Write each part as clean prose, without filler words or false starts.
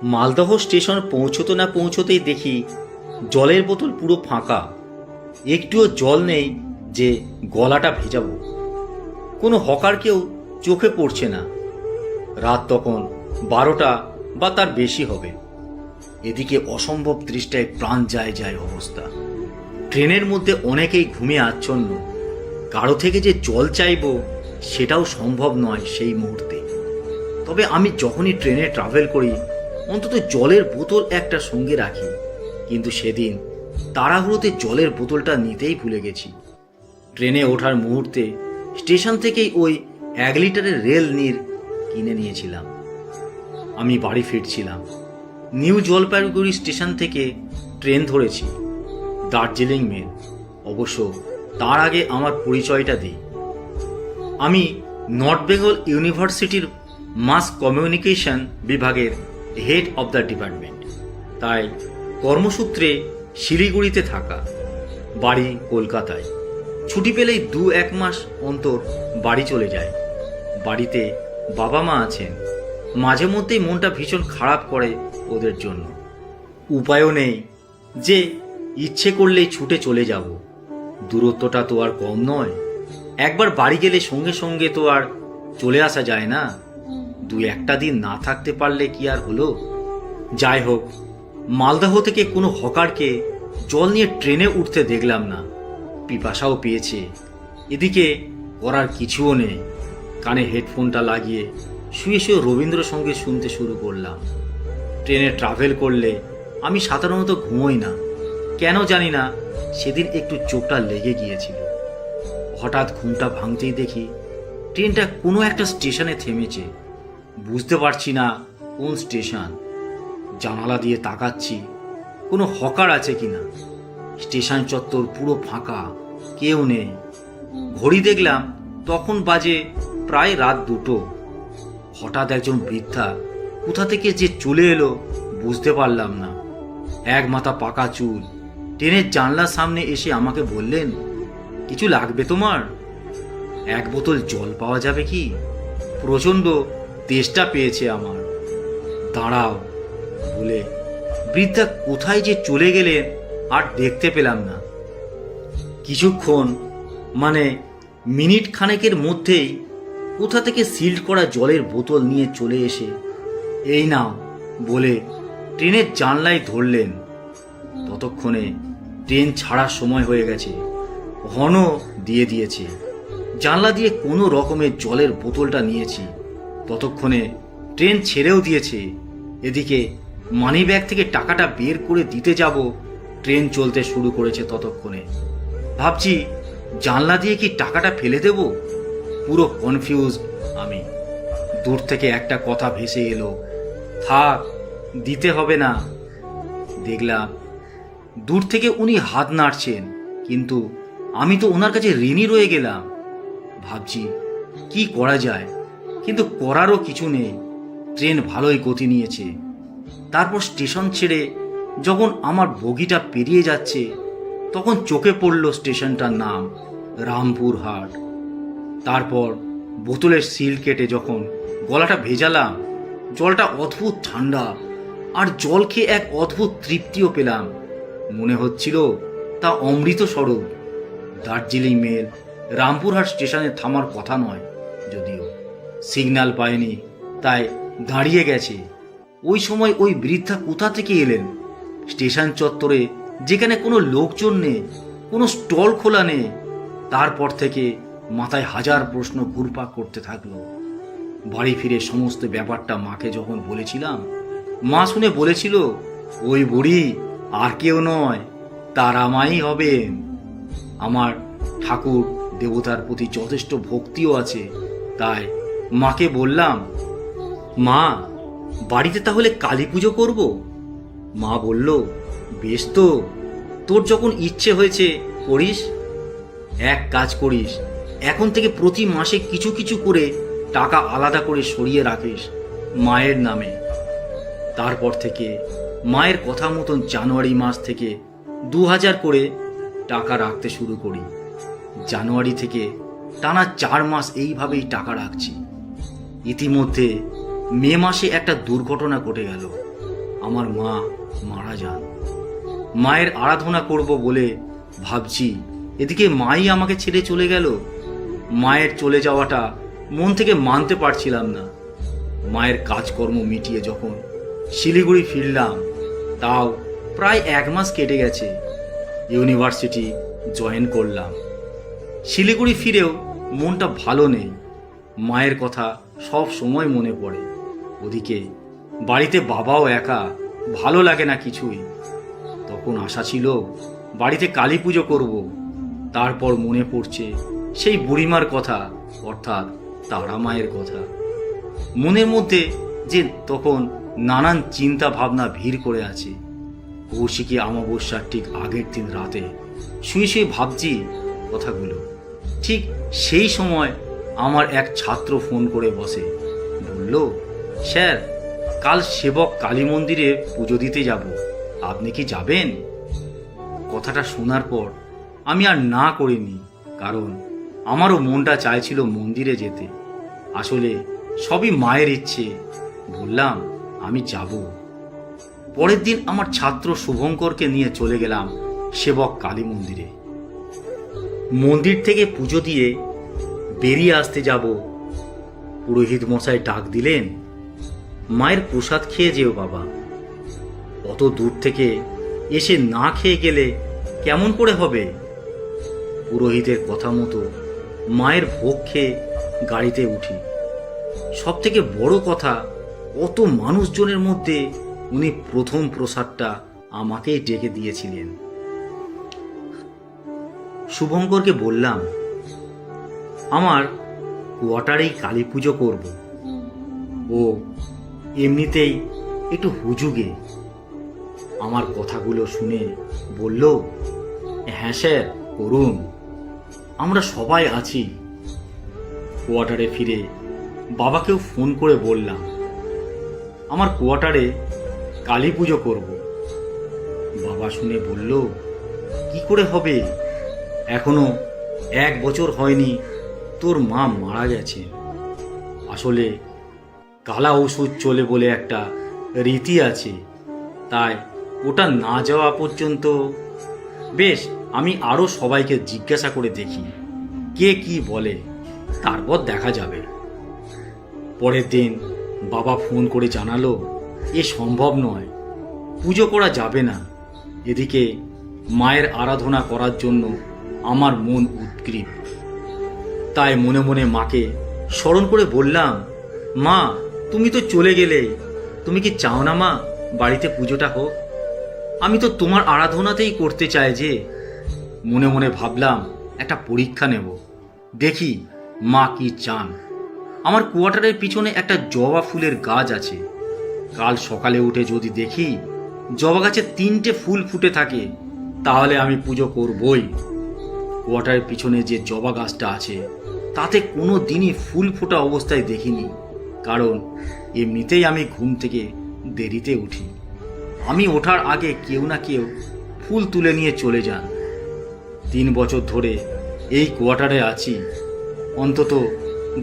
Malda station পৌঁছতে না পৌঁছতেই দেখি জলের বোতল পুরো ফাঁকা। একটুও জল নেই যে গলাটা ভেজাবো। কোনো হকারকেও চোখে পড়ছে না। রাত তখন 12টা বা তার বেশি হবে। এদিকে অসম্ভব তৃষ্ণায় প্রাণ যায় যায় অবস্থা। ট্রেনের মধ্যে অনেকেই ঘুমিয়ে আচ্ছন্ন। কারো থেকে যে জল চাইবো সেটাও সম্ভব নয় সেই মুহূর্তে। তবে আমি যখনই ট্রেনে ট্রাভেল করি অন্তত জলের বোতল একটা সঙ্গে রাখি। কিন্তু সেদিন তাড়াহুড়োতে জলের বোতলটা নিতেই ভুলে গেছি। ট্রেনে ওঠার মুহূর্তে স্টেশন থেকেই ওই 1 লিটারের রেল নীর কিনে নিয়েছিলাম। আমি বাড়ি ফিরছিলাম। নিউ জলপাইগুড়ি স্টেশন থেকে ট্রেন ধরেছি দার্জিলিং মেল। অবশ্য তার আগে আমার পরিচয়টা দিই। আমি নর্থ বেঙ্গল ইউনিভার্সিটির মাস কমিউনিকেশন বিভাগের হেড অব দ্য ডিপার্টমেন্ট। তাই কর্মসূত্রে শিলিগুড়িতে থাকা, বাড়ি কলকাতায়। ছুটি পেলেই 2-1 মাস অন্তর বাড়ি চলে যায়। বাড়িতে বাবা মা আছেন। মাঝে মধ্যেই মনটা ভীষণ খারাপ করে ওদের জন্য। উপায়ও নেই যে ইচ্ছে করলেই ছুটে চলে যাব। দূরত্বটা তো আর কম নয়। একবার বাড়ি গেলে সঙ্গে সঙ্গে তো আর চলে আসা যায় না। 2-1টা দিন না থাকতে পারলে কি আর হলো। যাই হোক, মালদহ থেকে কোনো হকারকে জল নিয়ে ট্রেনে উঠতে দেখলাম না। পিপাসাও পেয়েছে। এদিকে করার কিছুও নেই। কানে হেডফোনটা লাগিয়ে শুয়ে শুয়ে রবীন্দ্রসঙ্গীত শুনতে শুরু করলাম। ট্রেনে ট্রাভেল করলে আমি সাধারণত ঘুমোই না। কেন জানি না সেদিন একটু চোখটা লেগে গিয়েছিল। হঠাৎ ঘুমটা ভাঙতেই দেখি ট্রেনটা কোনো একটা স্টেশনে থেমেছে। বুঝতে পারছি না কোন স্টেশন। জানালা দিয়ে তাকাচ্ছি কোনো হকার আছে কিনা। স্টেশন চত্বর পুরো ফাঁকা, কেউ নেই। ঘড়ি দেখলাম তখন বাজে প্রায় রাত 2টো। হঠাৎ একজন বৃদ্ধা কোথা থেকে যে চলে এলো বুঝতে পারলাম না। এক মাথা পাকা চুল ট্রেনের জানলার সামনে এসে আমাকে বললেন, কিছু লাগবে তোমার? 1 বোতল জল পাওয়া যাবে কি? প্রচণ্ড তেষ্টা পেয়েছে আমার। দাঁড়াও বলে বৃদ্ধা কোথায় যে চলে গেলেন আর দেখতে পেলাম না। কিছুক্ষণ মানে মিনিট খানেকের মধ্যেই কোথা থেকে সিল্ড করা জলের বোতল নিয়ে চলে এসে এই নাও বলে ট্রেনের জানলায় ধরলেন। ততক্ষণে ট্রেন ছাড়ার সময় হয়ে গেছে। হর্নও দিয়ে দিয়েছে। জানলা দিয়ে কোনো রকমের জলের বোতলটা নিয়েছি। ততক্ষণে ট্রেন ছেড়েও দিয়েছে। এদিকে মানি ব্যাগ থেকে টাকাটা বের করে দিতে যাব, ট্রেন চলতে শুরু করেছে। ততক্ষণে ভাবছি জানলা দিয়ে কি টাকাটা ফেলে দেব। পুরো কনফিউজ আমি। দূর থেকে একটা কথা ভেসে এলো, থাক দিতে হবে না। দেখলাম দূর থেকে উনি হাত নাড়ছেন, কিন্তু আমি তো ওনার কাছে ঋণী রয়ে গেলাম। ভাবছি কি করা যায়, কিন্তু করারও কিছু নেই। ট্রেন ভালোই গতি নিয়েছে। তারপর স্টেশন ছেড়ে যখন আমার বগিটা পেরিয়ে যাচ্ছে তখন চোখে পড়ল স্টেশনটার নাম রামপুরহাট। তারপর বোতলের সিল কেটে যখন গলাটা ভেজালাম, জলটা অদ্ভুত ঠান্ডা। আর জল খেয়ে এক অদ্ভুত তৃপ্তিও পেলাম। মনে হচ্ছিল তা অমৃত স্বরূপ। দার্জিলিং মেল রামপুরহাট স্টেশনে থামার কথা নয়, যদিও সিগন্যাল পায়নি তাই দাঁড়িয়ে গেছে। ওই সময় ওই বৃদ্ধা কোথা থেকে এলেন? স্টেশন চত্বরে যেখানে কোনো লোকজন নেই, কোনো স্টল খোলা নেই। তারপর থেকে মাথায় হাজার প্রশ্ন ঘুরপাক করতে থাকলো। বাড়ি ফিরে সমস্ত ব্যাপারটা মাকে যখন বলেছিলাম, মা শুনে বলেছিল, ওই বুড়ি আর কেউ নয়, তারা মাই হবেন। আমার ঠাকুর দেবতার প্রতি যথেষ্ট ভক্তিও আছে। তাই মাকে বললাম, মা বাড়িতে তাহলে কালী পুজো করব? মা বলল, বেশ তো, তোর যখন ইচ্ছে হয়েছে করিস। এক কাজ করিস, এখন থেকে প্রতি মাসে কিছু কিছু করে টাকা আলাদা করে সরিয়ে রাখিস মায়ের নামে। তারপর থেকে মায়ের কথা মতন জানুয়ারি মাস থেকে 2000 করে টাকা রাখতে শুরু করি। জানুয়ারি থেকে টানা 4 মাস এইভাবেই টাকা রাখছি। ইতিমধ্যে মে মাসে একটা দুর্ঘটনা ঘটে গেল। আমার মা মারা যান। মায়ের আরাধনা করব বলে ভাবছি, এদিকে মাই আমাকে ছেড়ে চলে গেল। মায়ের চলে যাওয়াটা মন থেকে মানতে পারছিলাম না। মায়ের কাজকর্ম মিটিয়ে যখন শিলিগুড়ি ফিরলাম, তাও প্রায় 1 মাস কেটে গেছে। ইউনিভার্সিটি জয়েন করলাম। শিলিগুড়ি ফিরেও মনটা ভালো নেই। মায়ের কথা সব সময় মনে পড়ে। ওদিকে বাড়িতে বাবাও একা, ভালো লাগে না কিছুই। তখন আশা ছিল বাড়িতে কালী পুজো করব। তারপর মনে পড়ছে সেই বুড়িমার কথা, অর্থাৎ তারা মায়ের কথা। মনের মধ্যে যে তখন নানান চিন্তা ভাবনা ভিড় করে আছে। কৌশিকী অমাবস্যার ঠিক আগের দিন রাতে শুয়ে শুয়ে ভাবছি কথাগুলো। ঠিক সেই সময় আমার এক ছাত্র ফোন করে বসে, বলল, স্যার, কাল সেবক কালী মন্দিরে পুজো দিতে যাব, আপনি কি যাবেন? কথাটা শোনার পর আমি আর না করিনি, কারণ আমারও মনটা চাইছিল মন্দিরে যেতে। আসলে সবই মায়ের ইচ্ছে। বললাম, আমি যাব। পরের দিন আমার ছাত্র শুভঙ্করকে নিয়ে চলে গেলাম সেবক কালী মন্দিরে। মন্দির থেকে পুজো দিয়ে বেরিয়ে আসতে যাব, পুরোহিত মশাই ডাক দিলেন, মায়ের প্রসাদ খেয়ে যেও বাবা। অত দূর থেকে এসে না খেয়ে গেলে কেমন করে হবে? পুরোহিতের কথা মতো মায়ের ভোগ খেয়ে গাড়িতে উঠি। সব থেকে বড় কথা, অত মানুষজনের মধ্যে উনি প্রথম প্রসাদটা আমাকেই ডেকে দিয়েছিলেন। শুভঙ্করকে বললাম, আমার কোয়ার্টারেই কালী পুজো করব। ও এমনিতেই একটু হুজুগে। আমার কথাগুলো শুনে বলল, হ্যাঁ স্যার, করুন, আমরা সবাই আছি। কোয়ার্টারে ফিরে বাবাকেও ফোন করে বললাম, আমার কোয়ার্টারে কালী পুজো করব। বাবা শুনে বলল, কি করে হবে? এখনো 1 বছর হয়নি তোর মা মারা গেছে। আসলে কালা ওষুধ চলে বলে একটা রীতি আছে, তাই ওটা না যাওয়া পর্যন্ত বেশ আমি আরও সবাইকে জিজ্ঞাসা করে দেখি কে কি বলে, তারপর দেখা যাবে। পরের দিন বাবা ফোন করে জানালো, এ সম্ভব নয়, পুজো করা যাবে না। এদিকে মায়ের আরাধনা করার জন্য আমার মন উদ্গ্রীব। তাই মনে মনে মাকে স্মরণ করে বললাম, মা, তুমি তো চলে গেলে, তুমি কি চাও না মা বাড়িতে পুজোটা হোক? আমি তো তোমার আরাধনাতেই করতে চাই যে। মনে মনে ভাবলাম একটা পরীক্ষা নেব, দেখি মা কি চান। আমার কোয়ার্টারের পিছনে একটা জবা ফুলের গাছ আছে। কাল সকালে উঠে যদি দেখি জবা গাছে 3টে ফুল ফুটে থাকে, তাহলে আমি পুজো করবই। কোয়ার্টারের পিছনে যে জবা গাছটা আছে তাতে কোনো দিনই ফুল ফোটা অবস্থায় দেখিনি, কারণ এমনিতেই আমি ঘুম থেকে দেরিতে উঠি। আমি ওঠার আগে কেউ না কেউ ফুল তুলে নিয়ে চলে যান। 3 বছর ধরে এই কোয়ার্টারে আছি, অন্তত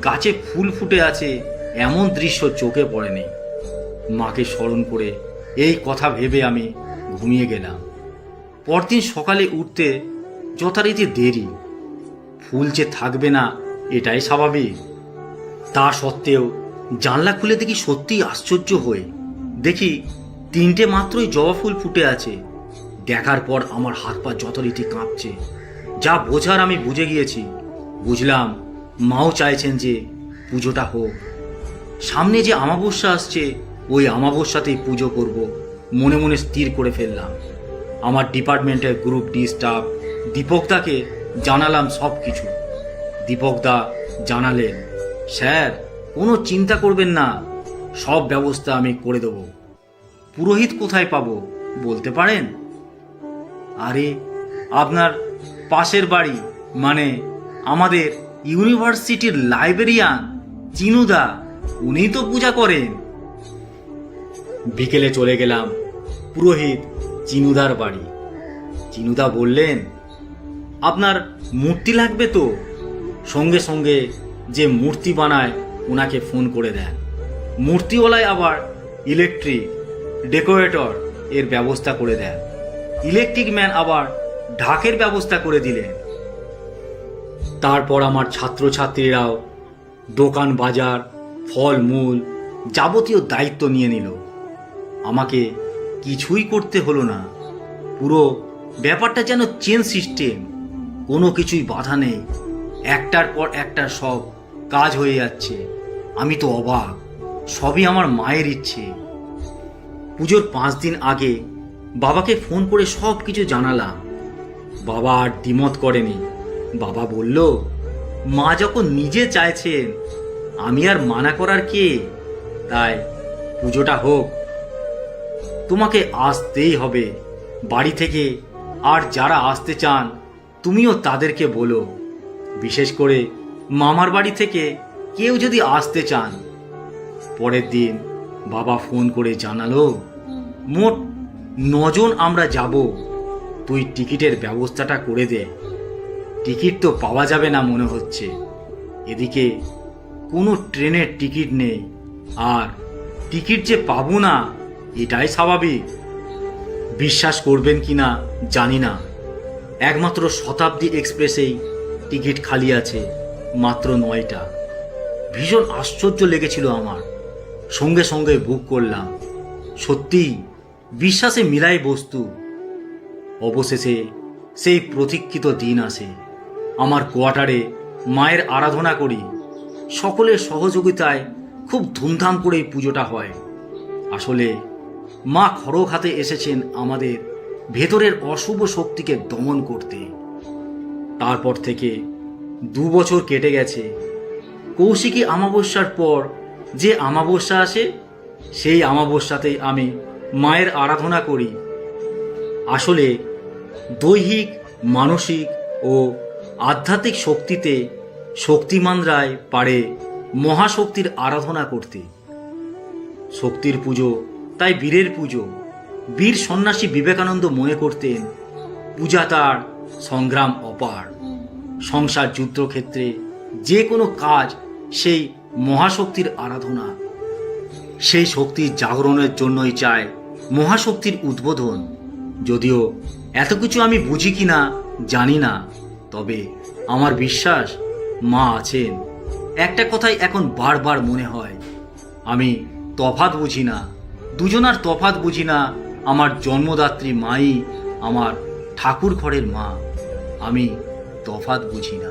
গাছে ফুল ফুটে আছে এমন দৃশ্য চোখে পড়েনি। মাকে স্মরণ করে এই কথা ভেবে আমি ঘুমিয়ে গেলাম। পরদিন সকালে উঠতে যথারীতি দেরি। ফুল যে থাকবে না এটাই স্বাভাবিক। তা সত্ত্বেও জানলা খুলে দেখি সত্যিই আশ্চর্য হয়ে দেখি 3টে মাত্রই জবা ফুল ফুটে আছে। দেখার পর আমার হাত পা যথারীতি কাঁপছে। যা বোঝার আমি বুঝে গিয়েছি। বুঝলাম মাও চাইছেন যে পুজোটা হোক। সামনে যে অমাবস্যা আসছে, ওই অমাবস্যাতেই পুজো করব মনে মনে স্থির করে ফেললাম। আমার ডিপার্টমেন্টের গ্রুপ ডি স্টাফ দীপকদাকে জানালাম সব কিছু। দীপকদা জানালেন, স্যার, কোনো চিন্তা করবেন না, সব ব্যবস্থা আমি করে দেব। পুরোহিত কোথায় পাবো বলতে পারেন? আরে, আপনার পাশের বাড়ি, মানে আমাদের ইউনিভার্সিটির লাইব্রেরিয়ান চিনুদা, উনি তো পূজা করেন। বিকেলে চলে গেলাম পুরোহিত চিনুদার বাড়ি। চিনুদা বললেন, আপনার মূর্তি লাগবে তো? সঙ্গে সঙ্গে যে মূর্তি বানায় ওনাকে ফোন করে দেন। মূর্তিওয়ালায় আবার ইলেকট্রিক, ডেকোরেটর এর ব্যবস্থা করে দেন, ইলেকট্রিক ম্যান আবার ঢাকের ব্যবস্থা করে দিলেন। তারপর আমার ছাত্রছাত্রীরাও দোকান বাজার, ফল মূল যাবতীয় দায়িত্ব নিয়ে নিল। আমাকে কিছুই করতে হলো না। পুরো ব্যাপারটা যেন চেন সিস্টেম, কোনো কিছুই বাধা নেই, একটার পর একটা সব কাজ হয়ে যাচ্ছে। আমি তো অবাক, সবই আমার মায়ের ইচ্ছে। পুজোর 5 দিন আগে বাবাকে ফোন করে সব কিছু জানালাম। বাবা আর দ্বিমত করেনি। বাবা বলল, মা যখন নিজে চাইছেন আমি আর মানা করার কে, তাই পুজোটা হোক। তোমাকে আসতেই হবে বাড়ি থেকে, আর যারা আসতে চান তুমিও তাদেরকে বলো। বিশেষ করে মামার বাড়ি থেকে কেউ যদি আসতে চান। পরের দিন বাবা ফোন করে জানালো, মোট 9 জন আমরা যাব, তুই টিকিটের ব্যবস্থাটা করে দে। টিকিট তো পাওয়া যাবে না মনে হচ্ছে, এদিকে কোনো ট্রেনের টিকিট নেই, আর টিকিট যে পাবো না এটাই স্বাভাবিক। বিশ্বাস করবেন কিনা জানি না, একমাত্র শতাব্দী এক্সপ্রেসেই টিকিট খালি আছে, মাত্র 9টা। ভীষণ আশ্চর্য লেগেছিল আমার, সঙ্গে সঙ্গে বুক করলাম। সত্যি বিশ্বাসে মিলাই বস্তু। অবশেষে সেই প্রতীক্ষিত দিন আসে। আমার কোয়ার্টারে মায়ের আরাধনা করি, সকলের সহযোগিতায় খুব ধুমধাম করে এই পুজোটা হয়। আসলে মা খড়গ হাতে এসেছেন আমাদের ভেতরের অশুভ শক্তিকে দমন করতে। তারপর থেকে 2 বছর কেটে গেছে। কৌশিকী অমাবস্যার পর যে অমাবস্যা আসে, সেই অমাবস্যাতেই আমি মায়ের আরাধনা করি। আসলে দৈহিক, মানসিক ও আধ্যাত্মিক শক্তিতে শক্তিমানরাই পারে মহাশক্তির আরাধনা করতে। শক্তির পুজো তাই বীরের পুজো। বীর সন্ন্যাসী বিবেকানন্দ মনে করতেন, পূজা তার সংগ্রাম অপার। সংসার যুদ্ধক্ষেত্রে যে কোনো কাজ সেই মহাশক্তির আরাধনা। সেই শক্তির জাগরণের জন্যই চায় মহাশক্তির উদ্বোধন। যদিও এত কিছু আমি বুঝি কিনা জানি না, তবে আমার বিশ্বাস মা আছেন। একটা কথাই এখন বারবার মনে হয়, আমি তফাৎ বুঝি না, দুজনার তফাৎ বুঝি না। আমার জন্মদাত্রী মাই আমার ঠাকুর ঘরের মা, আমি তফাৎ বুঝি না।